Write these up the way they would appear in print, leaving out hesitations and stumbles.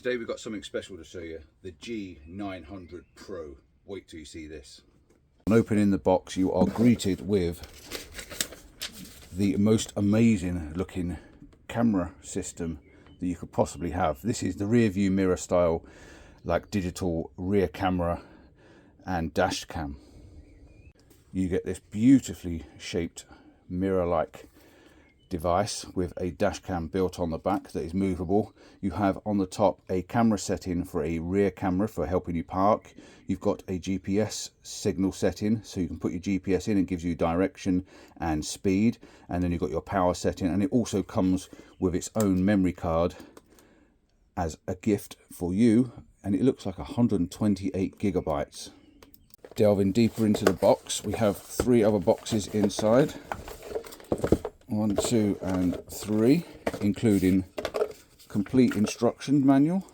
Today we've got something special to show you, the G900 Pro. Wait till you see this. On opening the box, you are greeted with the most amazing looking camera system that you could possibly have. This is the rear view mirror style, like digital rear camera and dash cam. You get this beautifully shaped mirror-like device with a dash cam built on the back that is movable. You have on the top a camera setting for a rear camera for helping you park. You've got a GPS signal setting, so you can put your GPS in and gives you direction and speed, and then you've got your power setting, and it also comes with its own memory card as a gift for you, and it looks like 128 gigabytes. Delving deeper into the box, we have 3 other boxes inside. 1, 2 and 3, including complete instruction manual,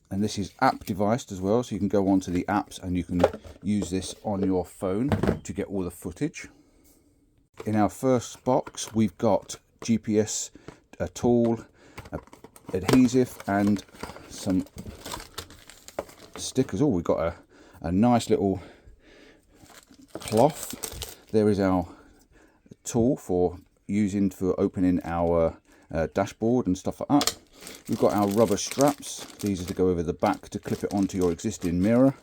and this is app device as well, so you can go onto the apps and you can use this on your phone to get all the footage. In our first box we've got GPS, a tool, adhesive and some stickers. Oh, we've got a nice little cloth. There is our tool for using for opening our dashboard and stuff like that. We've got our rubber straps. These are to go over the back to clip it onto your existing mirror.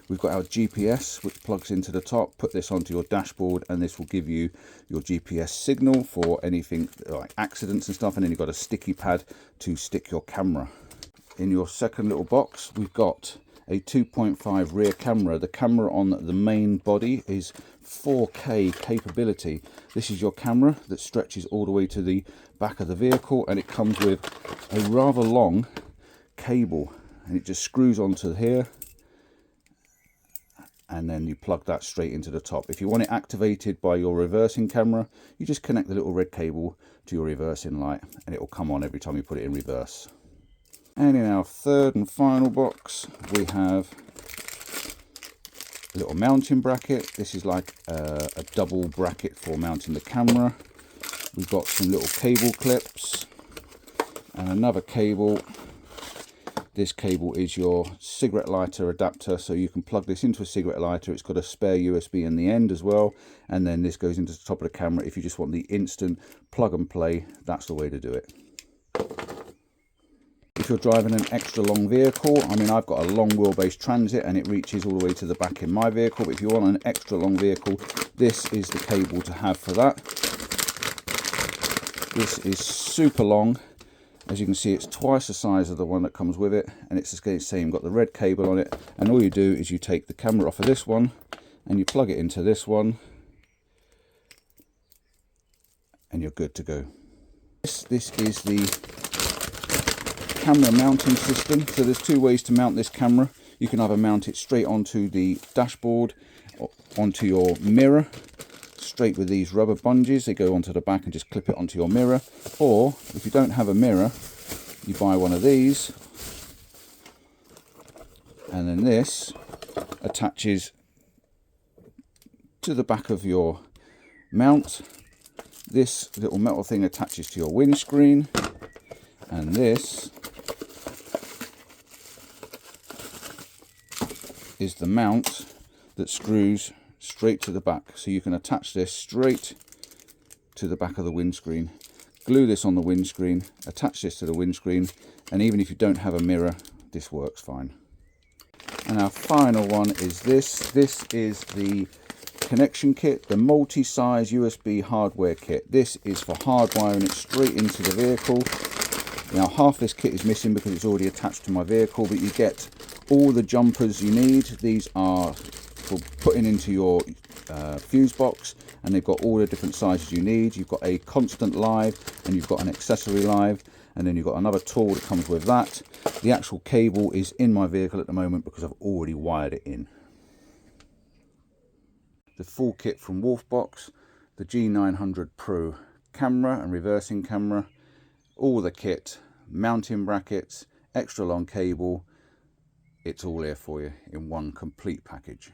We've got our GPS, which plugs into the top. Put this onto your dashboard and this will give you your GPS signal for anything like accidents and stuff, and then you've got a sticky pad to stick your camera. In your second little box we've got a 2.5 rear camera. The camera on the main body is 4K capability. This is your camera that stretches all the way to the back of the vehicle, and it comes with a rather long cable, and it just screws onto here, and then you plug that straight into the top. If you want it activated by your reversing camera, you just connect the little red cable to your reversing light and it will come on every time you put it in reverse. And in our third and final box we have a little mounting bracket. This is like a double bracket for mounting the camera. We've got some little cable clips and another cable. This cable is your cigarette lighter adapter, so you can plug this into a cigarette lighter. It's got a spare USB in the end as well, and then this goes into the top of the camera. If you just want the instant plug and play, that's the way to do it. If you're driving an extra long vehicle, I mean, I've got a long wheelbase Transit and it reaches all the way to the back in my vehicle, but if you want an extra long vehicle, this is the cable to have for that. This is super long. As you can see, it's twice the size of the one that comes with it, and it's the same. Got the red cable on it, and all you do is you take the camera off of this one and you plug it into this one and you're good to go. This is the camera mounting system. So there's 2 ways to mount this camera. You can either mount it straight onto the dashboard or onto your mirror, straight with these rubber bungees. They go onto the back and just clip it onto your mirror, or if you don't have a mirror, you buy one of these, and then this attaches to the back of your mount. This little metal thing attaches to your windscreen, and this is the mount that screws straight to the back, so you can attach this straight to the back of the windscreen, glue this on the windscreen, attach this to the windscreen, and even if you don't have a mirror, this works fine. And our final one is this is the connection kit, the multi-size USB hardware kit. This is for hardwiring it straight into the vehicle. Now half this kit is missing because it's already attached to my vehicle, but you get all the jumpers you need. These are for putting into your fuse box, and they've got all the different sizes you need. You've got a constant live and you've got an accessory live, and then you've got another tool that comes with that. The actual cable is in my vehicle at the moment because I've already wired it in. The full kit from Walfbox, the G900 Pro camera and reversing camera, all the kit, mounting brackets, extra long cable. It's all here for you in one complete package.